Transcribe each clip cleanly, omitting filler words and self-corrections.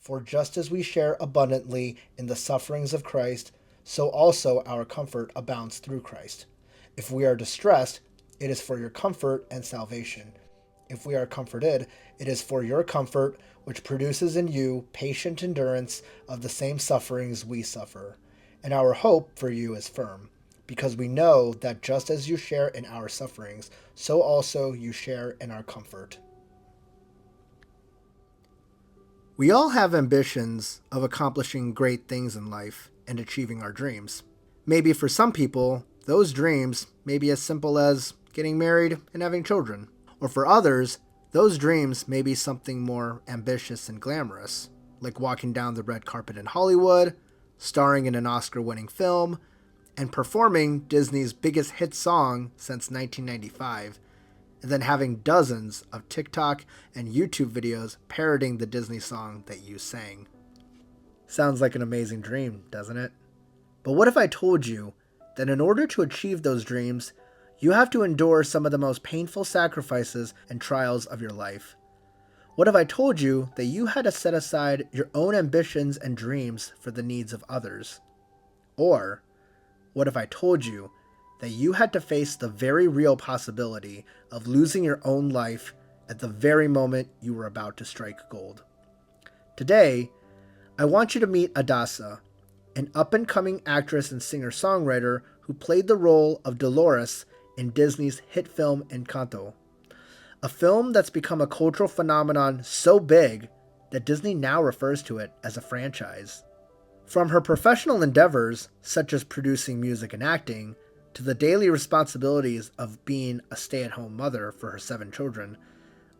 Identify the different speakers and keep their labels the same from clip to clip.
Speaker 1: For just as we share abundantly in the sufferings of Christ, so also our comfort abounds through Christ. If we are distressed, it is for your comfort and salvation. If we are comforted, it is for your comfort, which produces in you patient endurance of the same sufferings we suffer. And our hope for you is firm, because we know that just as you share in our sufferings, so also you share in our comfort. We all have ambitions of accomplishing great things in life and achieving our dreams. Maybe for some people, those dreams may be as simple as getting married and having children. Or for others, those dreams may be something more ambitious and glamorous, like walking down the red carpet in Hollywood, starring in an Oscar-winning film, and performing Disney's biggest hit song since 1995, and then having dozens of TikTok and YouTube videos parroting the Disney song that you sang. Sounds like an amazing dream, doesn't it? But what if I told you that in order to achieve those dreams, you have to endure some of the most painful sacrifices and trials of your life? What if I told you that you had to set aside your own ambitions and dreams for the needs of others? Or what if I told you that you had to face the very real possibility of losing your own life at the very moment you were about to strike gold? Today, I want you to meet Adassa, an up-and-coming actress and singer-songwriter who played the role of Dolores in Disney's hit film Encanto, a film that's become a cultural phenomenon so big that Disney now refers to it as a franchise. From her professional endeavors, such as producing music and acting, to the daily responsibilities of being a stay-at-home mother for her 7 children,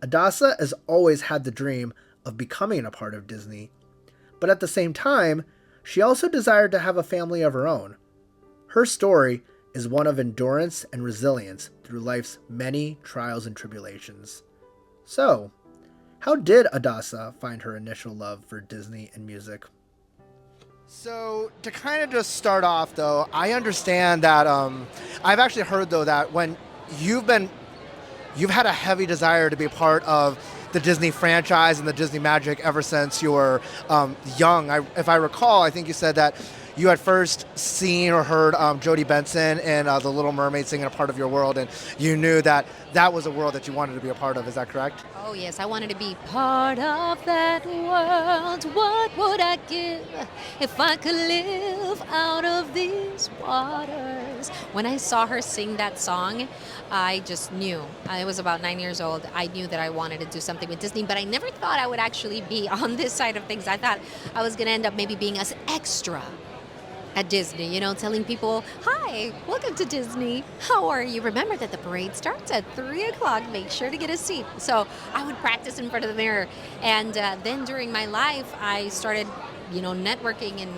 Speaker 1: Adassa has always had the dream of becoming a part of Disney. But at the same time, she also desired to have a family of her own. Her story is one of endurance and resilience through life's many trials and tribulations. So, how did Adassa find her initial love for Disney and music? So, to kind of just start off, though, I understand that I've actually heard, though, that when you've had a heavy desire to be a part of the Disney franchise and the Disney magic ever since you were young. If I recall, I think you said that you had first seen or heard Jodie Benson in The Little Mermaid singing a part of your world, and you knew that that was a world that you wanted to be a part of. Is that correct?
Speaker 2: Oh, yes, I wanted to be part of that world. What would I give if I could live out of these waters? When I saw her sing that song, I just knew. I was about 9 years old. I knew that I wanted to do something with Disney, but I never thought I would actually be on this side of things. I thought I was going to end up maybe being an extra at Disney, telling people, hi, welcome to Disney. How are you? Remember that the parade starts at 3 o'clock. Make sure to get a seat. So I would practice in front of the mirror. And then during my life, I started, networking and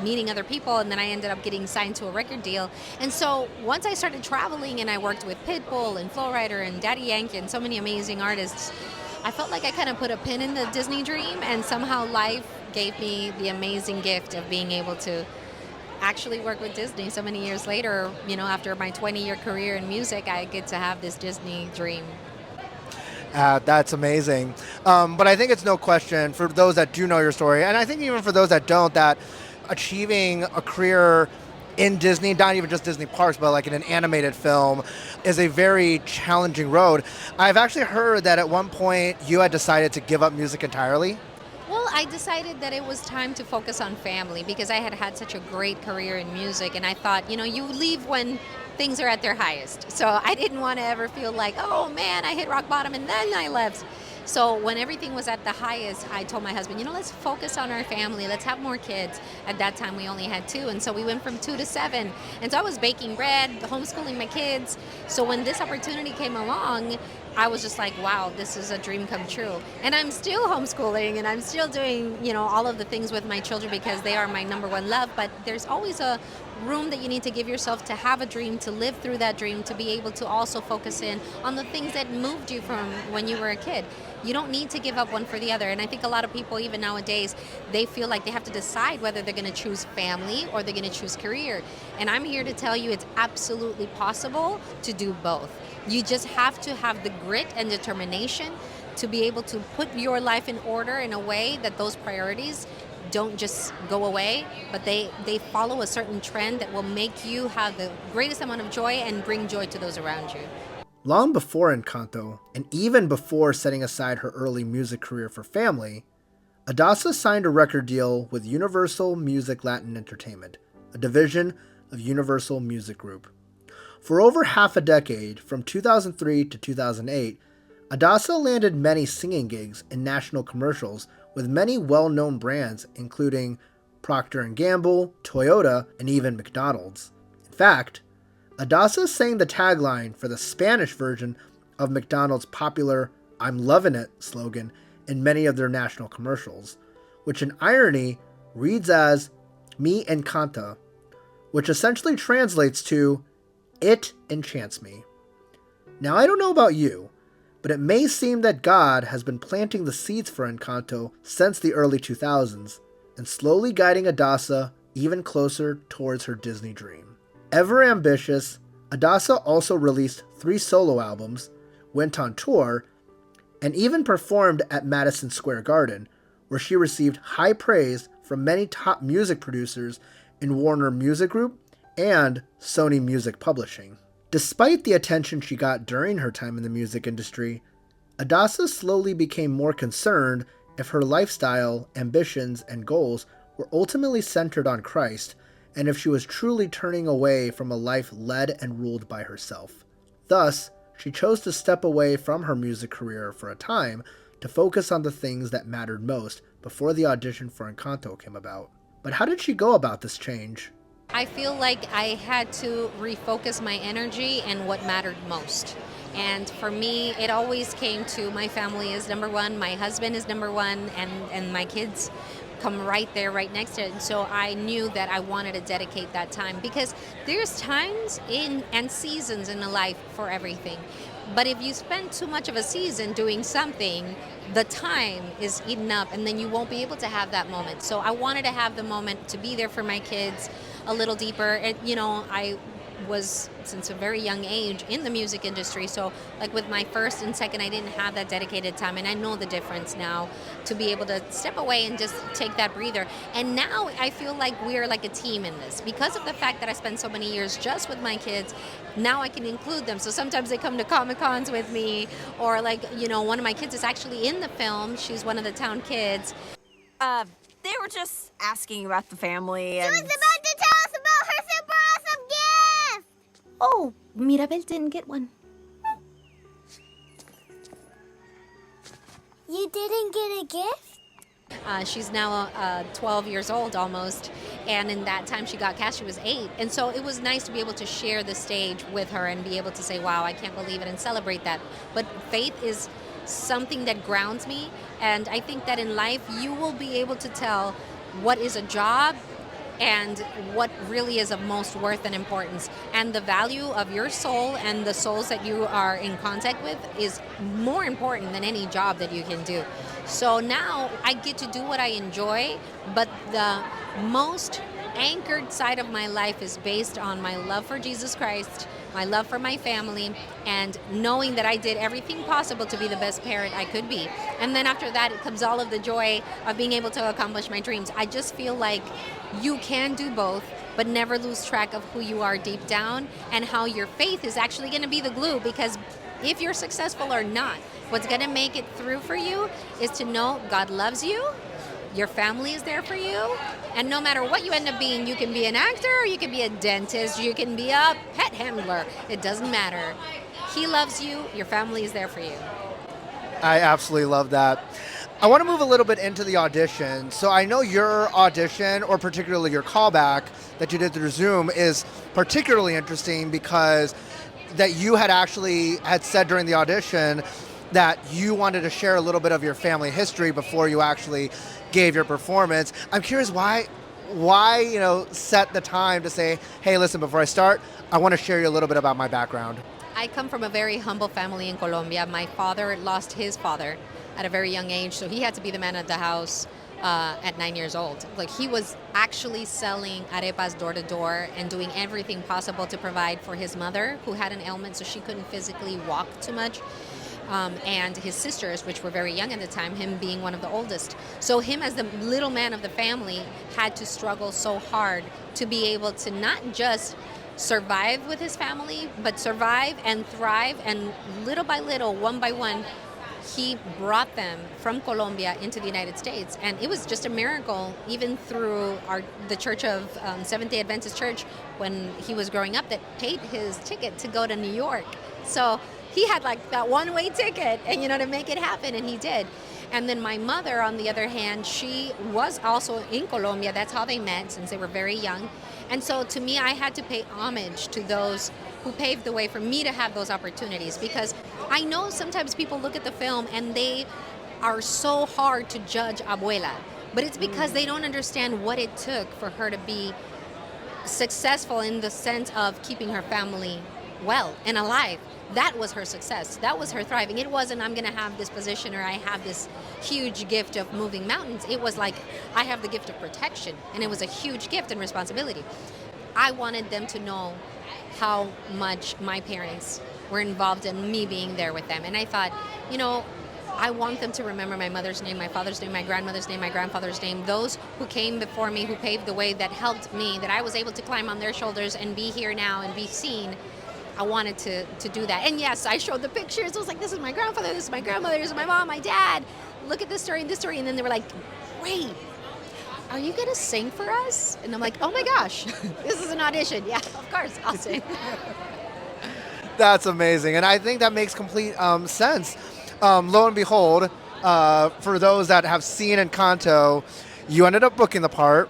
Speaker 2: meeting other people. And then I ended up getting signed to a record deal. And so once I started traveling and I worked with Pitbull and Flo Rida and Daddy Yankee and so many amazing artists, I felt like I kind of put a pin in the Disney dream. And somehow life gave me the amazing gift of being able to actually work with Disney so many years later. After my 20-year career in music, I get to have this Disney dream.
Speaker 1: That's amazing. But I think it's no question for those that do know your story, and I think even for those that don't, that achieving a career in Disney, not even just Disney parks, but like in an animated film, is a very challenging road. I've actually heard that at one point you had decided to give up music entirely.
Speaker 2: Well, I decided that it was time to focus on family because I had had such a great career in music, and I thought, you leave when things are at their highest. So I didn't want to ever feel like, oh man, I hit rock bottom and then I left. So when everything was at the highest, I told my husband, let's focus on our family. Let's have more kids. At that time, we only had 2. And so we went from 2 to 7. And so I was baking bread, homeschooling my kids. So when this opportunity came along, I was just like, wow, this is a dream come true. And I'm still homeschooling and I'm still doing, all of the things with my children because they are my number one love. But there's always a room that you need to give yourself to have a dream, to live through that dream, to be able to also focus in on the things that moved you from when you were a kid. You don't need to give up one for the other. And I think a lot of people, even nowadays, they feel like they have to decide whether they're going to choose family or they're going to choose career. And I'm here to tell you it's absolutely possible to do both. You just have to have the grit and determination to be able to put your life in order in a way that those priorities don't just go away, but they follow a certain trend that will make you have the greatest amount of joy and bring joy to those around you.
Speaker 1: Long before Encanto, and even before setting aside her early music career for family, Adassa signed a record deal with Universal Music Latin Entertainment, a division of Universal Music Group. For over half a decade, from 2003 to 2008, Adassa landed many singing gigs in national commercials with many well-known brands including Procter & Gamble, Toyota, and even McDonald's. In fact, Adassa sang the tagline for the Spanish version of McDonald's popular "I'm loving it" slogan in many of their national commercials, which in irony reads as "Me encanta," which essentially translates to "It enchants me." Now, I don't know about you, but it may seem that God has been planting the seeds for Encanto since the early 2000s and slowly guiding Adassa even closer towards her Disney dream. Ever ambitious, Adassa also released 3 solo albums, went on tour, and even performed at Madison Square Garden, where she received high praise from many top music producers in Warner Music Group and Sony Music Publishing. Despite the attention she got during her time in the music industry, Adassa slowly became more concerned if her lifestyle, ambitions, and goals were ultimately centered on Christ, and if she was truly turning away from a life led and ruled by herself. Thus, she chose to step away from her music career for a time to focus on the things that mattered most before the audition for Encanto came about. But how did she go about this change?
Speaker 2: I feel like I had to refocus my energy and what mattered most. And for me, it always came to my family is number one, my husband is number one, and my kids come right there, right next to it. And so I knew that I wanted to dedicate that time because there's times and seasons in a life for everything. But if you spend too much of a season doing something, the time is eaten up and then you won't be able to have that moment. So I wanted to have the moment to be there for my kids a little deeper. And, I was since a very young age in the music industry, so like with my first and second I didn't have that dedicated time, and I know the difference now to be able to step away and just take that breather. And now I feel like we're like a team in this because of the fact that I spent so many years just with my kids. Now I can include them, so sometimes they come to Comic-Cons with me, or one of my kids is actually in the film. She's one of the town kids.
Speaker 3: They were just asking about the family and...
Speaker 4: She was about to tell us about her super awesome gift!
Speaker 2: Oh, Mirabel didn't get one.
Speaker 4: You didn't get a gift?
Speaker 2: She's now 12 years old almost, and in that time she got cast, she was 8. And so it was nice to be able to share the stage with her and be able to say, wow, I can't believe it, and celebrate that. But faith is something that grounds me, and I think that in life you will be able to tell what is a job and what really is of most worth and importance. And the value of your soul and the souls that you are in contact with is more important than any job that you can do. So now I get to do what I enjoy, but the most anchored side of my life is based on my love for Jesus Christ, my love for my family, and knowing that I did everything possible to be the best parent I could be. And then after that, it comes all of the joy of being able to accomplish my dreams. I just feel like you can do both, but never lose track of who you are deep down and how your faith is actually going to be the glue, because if you're successful or not, what's going to make it through for you is to know God loves you, your family is there for you, and no matter what you end up being, you can be an actor, you can be a dentist, you can be a pet handler. It doesn't matter. He loves you, your family is there for you.
Speaker 1: I absolutely love that. I want to move a little bit into the audition. So I know your audition, or particularly your callback that you did through Zoom, is particularly interesting because that you had said during the audition that you wanted to share a little bit of your family history before you actually gave your performance. I'm curious why set the time to say, hey, listen, before I start, I want to share you a little bit about my background.
Speaker 2: I come from a very humble family in Colombia. My father lost his father at a very young age, so he had to be the man of the house at 9 years old. Like, he was actually selling arepas door to door and doing everything possible to provide for his mother, who had an ailment, so she couldn't physically walk too much. and his sisters, which were very young at the time, him being one of the oldest. So him as the little man of the family had to struggle so hard to be able to not just survive with his family, but survive and thrive. And little by little, one by one, he brought them from Colombia into the United States. And it was just a miracle, even through the Church of Seventh-day Adventist Church, when he was growing up, that paid his ticket to go to New York. So he had like that one-way ticket, and to make it happen, and he did. And then my mother, on the other hand, she was also in Colombia. That's how they met, since they were very young. And so to me, I had to pay homage to those who paved the way for me to have those opportunities, because I know sometimes people look at the film and they are so hard to judge Abuela, but it's because they don't understand what it took for her to be successful in the sense of keeping her family well and alive. That was her success. That was her thriving. It wasn't, I'm going to have this position, or I have this huge gift of moving mountains. It was like, I have the gift of protection, and it was a huge gift and responsibility. I wanted them to know how much my parents were involved in me being there with them. And I thought, I want them to remember my mother's name, my father's name, my grandmother's name, my grandfather's name, those who came before me, who paved the way, that helped me, that I was able to climb on their shoulders and be here now and be seen. I wanted to do that. And yes, I showed the pictures. I was like, this is my grandfather, this is my grandmother, this is my mom, my dad. Look at this story and this story. And then they were like, wait, are you going to sing for us? And I'm like, oh my gosh, this is an audition. Yeah, of course, I'll sing.
Speaker 1: That's amazing. And I think that makes complete sense. Lo and behold, for those that have seen Encanto, you ended up booking the part,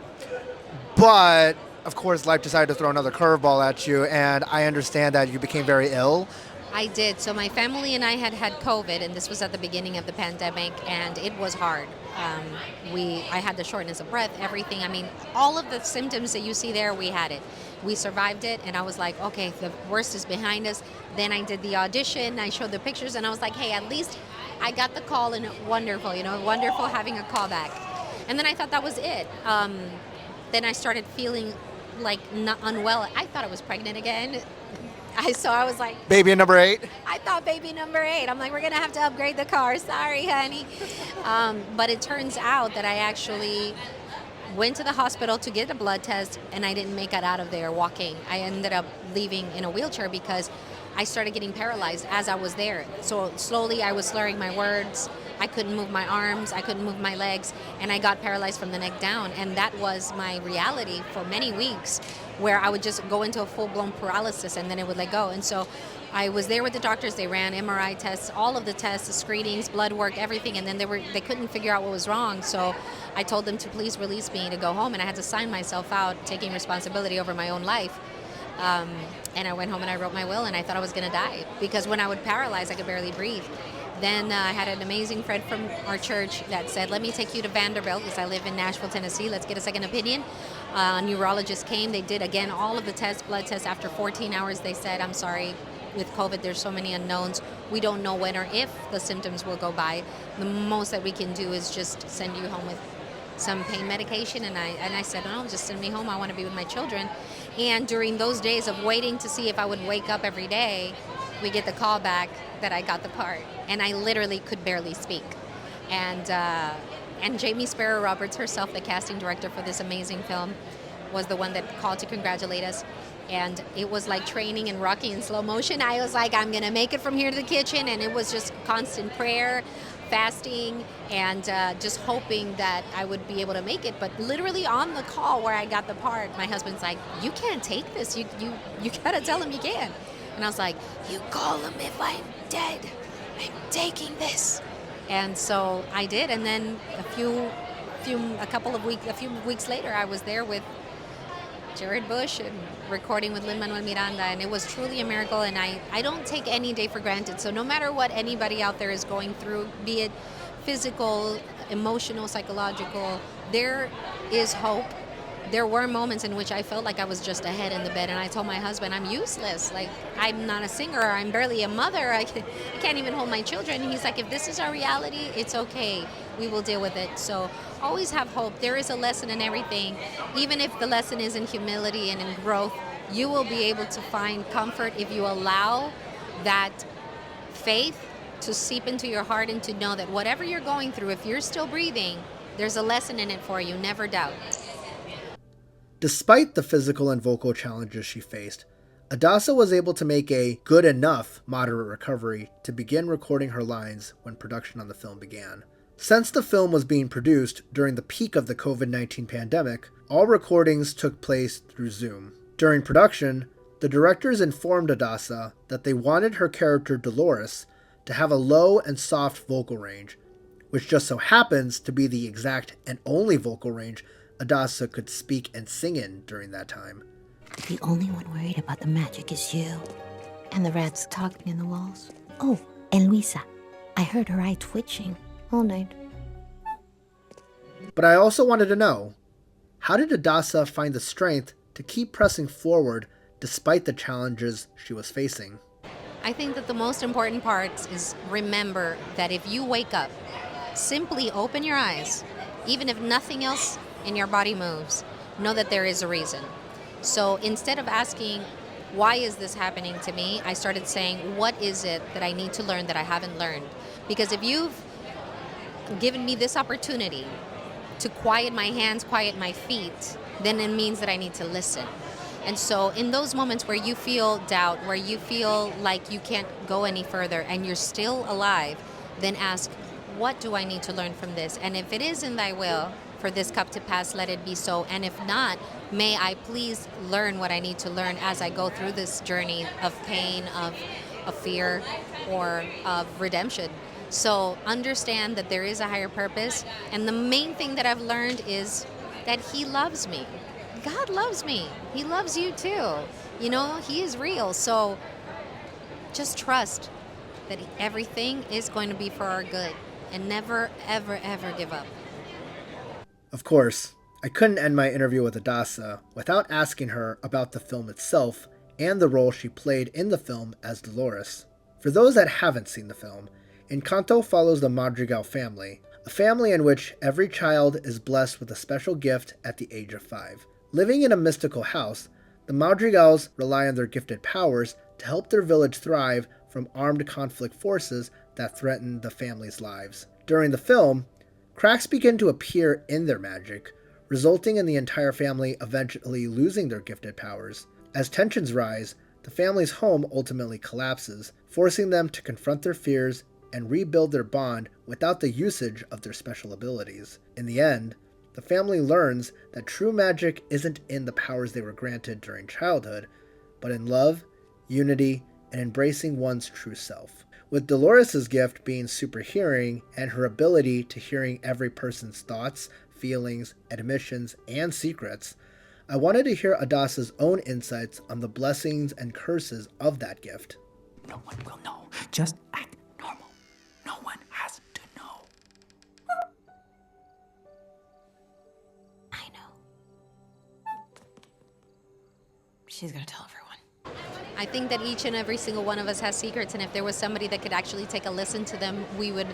Speaker 1: but of course, life decided to throw another curveball at you, and I understand that you became very ill.
Speaker 2: I did. So my family and I had COVID, and this was at the beginning of the pandemic, and it was hard. I had the shortness of breath, everything. I mean, all of the symptoms that you see there, we had it. We survived it, and I was like, okay, the worst is behind us. Then I did the audition, I showed the pictures, and I was like, hey, at least I got the call, and wonderful, wonderful having a call back. And then I thought that was it. Then I started feeling like not unwell. I thought I was pregnant again. So I was like,
Speaker 1: baby number 8?
Speaker 2: I thought baby number 8. I'm like, we're going to have to upgrade the car. Sorry, honey. But it turns out that I actually went to the hospital to get a blood test, and I didn't make it out of there walking. I ended up leaving in a wheelchair because I started getting paralyzed as I was there. So slowly I was slurring my words. I couldn't move my arms, I couldn't move my legs, and I got paralyzed from the neck down. And that was my reality for many weeks, where I would just go into a full-blown paralysis, and then it would let go. And so I was there with the doctors. They ran MRI tests, all of the tests, the screenings, blood work, everything, and then they couldn't figure out what was wrong. So I told them to please release me to go home, and I had to sign myself out, taking responsibility over my own life. And I went home and I wrote my will, and I thought I was going to die, because when I would paralyze, I could barely breathe. Then I had an amazing friend from our church that said, let me take you to Vanderbilt, because I live in Nashville, Tennessee. Let's get a second opinion. A neurologist came. They did, again, all of the tests, blood tests. After 14 hours, they said, I'm sorry, with COVID, there's so many unknowns. We don't know when or if the symptoms will go by. The most that we can do is just send you home with some pain medication. And I said, no, just send me home. I want to be with my children. And during those days of waiting to see if I would wake up every day, we get the call back that I got the part, and I literally could barely speak. And Jamie Sparrow Roberts herself, the casting director for this amazing film, was the one that called to congratulate us. And it was like training and Rocky in slow motion. I was like, I'm gonna make it from here to the kitchen, and it was just constant prayer, fasting, and just hoping that I would be able to make it. But literally on the call where I got the part, my husband's like, you can't take this. You gotta tell him you can. And I was like, you call him if I'm dead. I'm taking this. And so I did. And then a few weeks later, I was there with Jared Bush and recording with Lin-Manuel Miranda. And it was truly a miracle. And I don't take any day for granted. So no matter what anybody out there is going through, be it physical, emotional, psychological, there is hope. There were moments in which I felt like I was just a head in the bed, and I told my husband, I'm useless. Like, I'm not a singer. I'm barely a mother. I can't even hold my children. And he's like, if this is our reality, it's okay. We will deal with it. So always have hope. There is a lesson in everything. Even if the lesson is in humility and in growth, you will be able to find comfort if you allow that faith to seep into your heart and to know that whatever you're going through, if you're still breathing, there's a lesson in it for you, never doubt.
Speaker 1: Despite the physical and vocal challenges she faced, Adassa was able to make a good enough moderate recovery to begin recording her lines when production on the film began. Since the film was being produced during the peak of the COVID-19 pandemic, all recordings took place through Zoom. During production, the directors informed Adassa that they wanted her character Dolores to have a low and soft vocal range, which just so happens to be the exact and only vocal range Adassa could speak and sing in during that time.
Speaker 5: The only one worried about the magic is you. And the rats talking in the walls. Oh, and Luisa. I heard her eye twitching all night.
Speaker 1: But I also wanted to know, how did Adassa find the strength to keep pressing forward despite the challenges she was facing?
Speaker 2: I think that the most important part is remember that if you wake up, simply open your eyes, even if nothing else in your body moves, know that there is a reason. So instead of asking, why is this happening to me? I started saying, what is it that I need to learn that I haven't learned? Because if you've given me this opportunity to quiet my hands, quiet my feet, then it means that I need to listen. And so in those moments where you feel doubt, where you feel like you can't go any further and you're still alive, then ask, what do I need to learn from this? And if it is in thy will for this cup to pass, let it be so. And if not, may I please learn what I need to learn as I go through this journey of pain, of fear, or of redemption. So understand that there is a higher purpose. And the main thing that I've learned is that he loves me. God loves me. He loves you too. You know, he is real. So just trust that everything is going to be for our good. And never, ever, ever give up.
Speaker 1: Of course, I couldn't end my interview with Adassa without asking her about the film itself and the role she played in the film as Dolores. For those that haven't seen the film, Encanto follows the Madrigal family, a family in which every child is blessed with a special gift at the age of 5. Living in a mystical house, the Madrigals rely on their gifted powers to help their village thrive from armed conflict forces that threaten the family's lives. During the film, cracks begin to appear in their magic, resulting in the entire family eventually losing their gifted powers. As tensions rise, the family's home ultimately collapses, forcing them to confront their fears and rebuild their bond without the usage of their special abilities. In the end, the family learns that true magic isn't in the powers they were granted during childhood, but in love, unity, and embracing one's true self. With Dolores' gift being super hearing and her ability to hearing every person's thoughts, feelings, admissions, and secrets, I wanted to hear Adassa's own insights on the blessings and curses of that gift.
Speaker 6: No one will know. Just act normal. No one has to know.
Speaker 5: I know. She's gonna tell everyone.
Speaker 2: I think that each and every single one of us has secrets, and if there was somebody that could actually take a listen to them, we would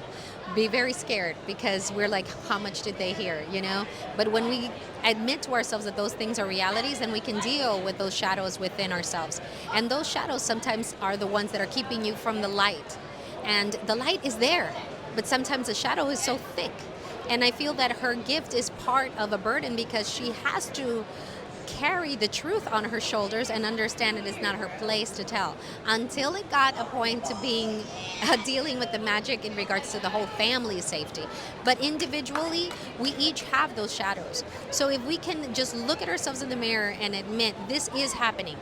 Speaker 2: be very scared because we're like, how much did they hear, you know? But when we admit to ourselves that those things are realities, then we can deal with those shadows within ourselves. And those shadows sometimes are the ones that are keeping you from the light. And the light is there, but sometimes the shadow is so thick. And I feel that her gift is part of a burden because she has to carry the truth on her shoulders and understand it is not her place to tell until it got a point to being dealing with the magic in regards to the whole family's safety. But individually, we each have those shadows. So if we can just look at ourselves in the mirror and admit this is happening,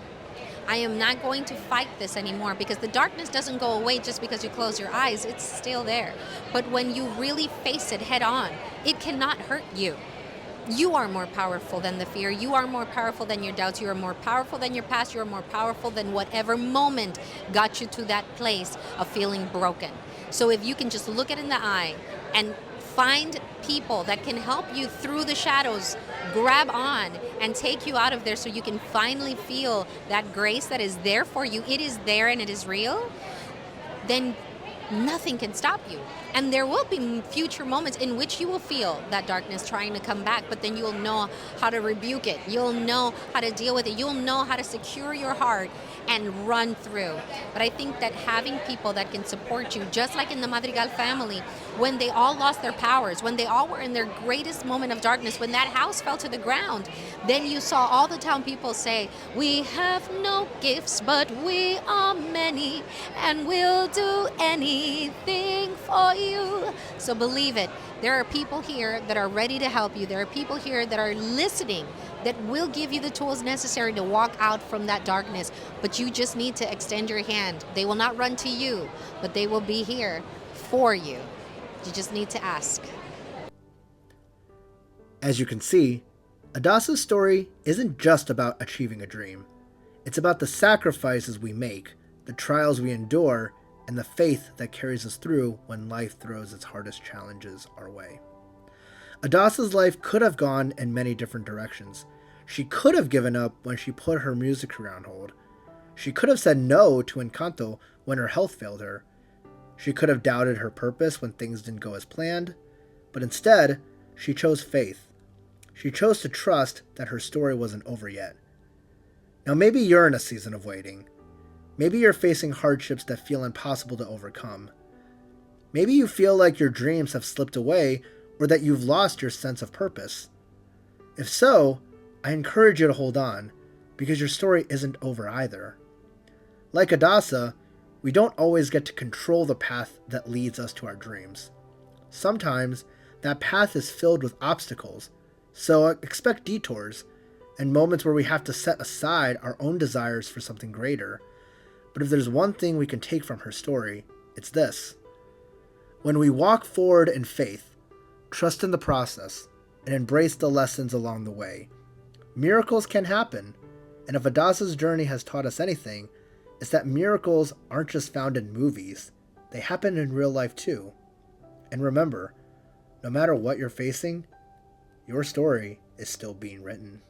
Speaker 2: I am not going to fight this anymore, because the darkness doesn't go away just because you close your eyes. It's still there. But when you really face it head on, it cannot hurt you. You are more powerful than the fear. You are more powerful than your doubts. You are more powerful than your past. You are more powerful than whatever moment got you to that place of feeling broken. So if you can just look it in the eye and find people that can help you through the shadows, grab on and take you out of there so you can finally feel that grace that is there for you. It is there and it is real. Then nothing can stop you. And there will be future moments in which you will feel that darkness trying to come back, but then you'll know how to rebuke it. You'll know how to deal with it. You'll know how to secure your heart and run through. But I think that having people that can support you, just like in the Madrigal family, when they all lost their powers, when they all were in their greatest moment of darkness, when that house fell to the ground, then you saw all the town people say, "We have no gifts, but we are many, and we'll do anything for you." So believe it. There are people here that are ready to help you. There are people here that are listening, that will give you the tools necessary to walk out from that darkness. But you just need to extend your hand. They will not run to you, but they will be here for you. You just need to ask.
Speaker 1: As you can see, Adassa's story isn't just about achieving a dream. It's about the sacrifices we make, the trials we endure, and the faith that carries us through when life throws its hardest challenges our way. Adassa's life could have gone in many different directions. She could have given up when she put her music career on hold. She could have said no to Encanto when her health failed her. She could have doubted her purpose when things didn't go as planned. But instead, she chose faith. She chose to trust that her story wasn't over yet. Now maybe you're in a season of waiting. Maybe you're facing hardships that feel impossible to overcome. Maybe you feel like your dreams have slipped away or that you've lost your sense of purpose. If so, I encourage you to hold on, because your story isn't over either. Like Adassa, we don't always get to control the path that leads us to our dreams. Sometimes that path is filled with obstacles, so expect detours and moments where we have to set aside our own desires for something greater. But if there's one thing we can take from her story, it's this. When we walk forward in faith, trust in the process, and embrace the lessons along the way, miracles can happen. And if Adassa's journey has taught us anything, it's that miracles aren't just found in movies. They happen in real life too. And remember, no matter what you're facing, your story is still being written.